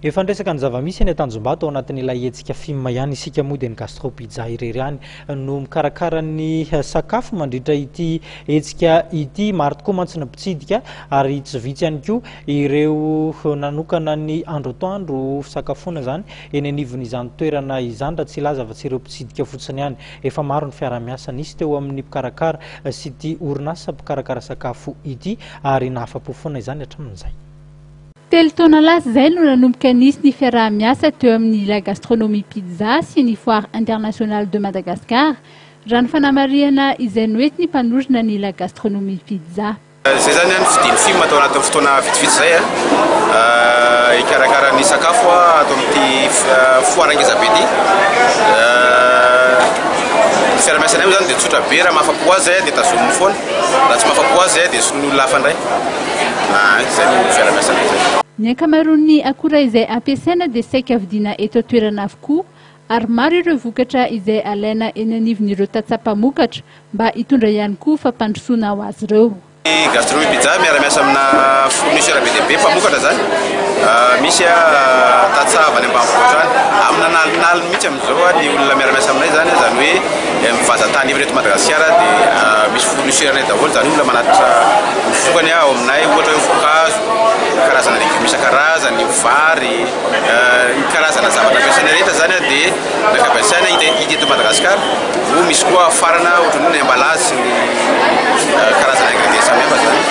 Efa ndresaka ny zava-misy eny Tanjombato ao anatin'ilay hetsika film ihany isika moa dia ny gastro pizza irery ihany no mikarakara ny sakafo mandritra ity hetsika ity. Maro tokoa mantsy ny mpitsidika ary tsy vitsy ihany koa ireo nanokana ny andro atoandro fisakafoana zany eny anivon'izany toerana izany raha tsy laza fa tsy ireo mpitsidika fotsiny ihany. Efa maro ny fiara-miasa nisy teo amin'ny mpikarakara sy ity orinasa mpikarakara sakafo ity ary nahafapo foana izany hatramin'izay. Telo taona lasa izay no nanomboka nisy ny fiaraha-miasa teo amin'ny La Gastronomie Pizza sy ny Foire Internationale de Madagascar raha ny fanamariana izay noentiny mpanorona ny La Gastronomie Pizza. Zay zany ny fidiny film atao anatin'ny fotoana vitsivitsy zay ikarakara ny sakafo atao amin'ity foire ngeza be ity. Fiara-miasanay zany dia tsotra be, raha mahafapo azy dia tazominy foana, raha tsy mahafapo azy dia solon'olona hafa indray. Zay ny fiara-miasanay zay. Ny ankamaroan'ny akora izay ampiasaina dia saika vidiana eto toerana avokoa ary maro ireo vokatra izay alaina eny anivon'ireo tatsapamokatra mba hitondra ihany koa fampandrosoana ho azy ireo. Gastronomie Pizza miara-miasa amina fournisseur be dia be mpamokatra zany. Misy tatsava any ambanivohitra any amina nalinaliny mihitsy amin'izao ny olona miara-miasa aminay zany hoe mivazan-tany efa eto Madagasikara dia misy fournisseur-nay daholo zany olona manatitra vokany ao aminay ohatra hoe voankazo, karazana legioma isan-karazany, vary, karazana zavatra ampiasaina rehetra zany dia rehefa ampiasaina hita eto Madagasikara. Misy koa farana ohatran'ny ny emballage sy ny karazana ingredients samihafa zany.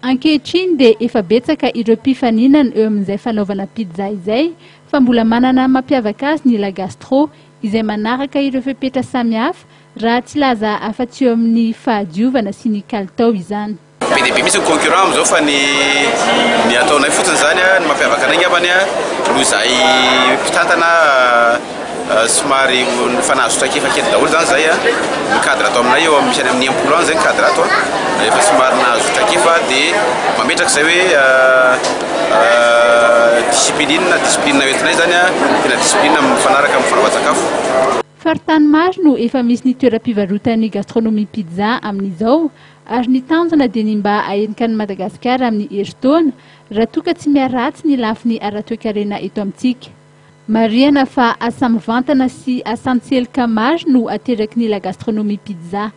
Ankehitriny dia efa betsaka ireo mpifaninana eo amin'izay fanaovana pizza izay fa mbola manana mampiavaka azy ny La Gastro izay manaraka ireo fepetra samihafa raha tsy laza afa-tsy eo amin'ny fahadiovana sy ny kalitao izany. Be dia be misy ny concurrent amin'izao fa ny ataonay fotsiny zany ny mampiavaka anay ngambany noho izay mpitantana somary fanazotra kely daholo zany zay mikadra atao aminay eo misy any amin'ny impolo any zay ny kadra ato rehefa somary nazotra kifa dia mametraka izay hoe discipline entinay zany tena discipline mifanaraka amin'ny fanaova-tsakafo. Faritany maro no efa misy ny toeram-pivarotany Gastronomie Pizza amin'izao ary ny tanjona dia ny mba ahenika ny Madagasikara amin'ny herintaona raha toa ka tsy miaratsy ny lafiny ara-toe-karena eto amintsika. Marihana fa asa mivantana sy asa antselika maro no ateraky ny La Gastronomie Pizza.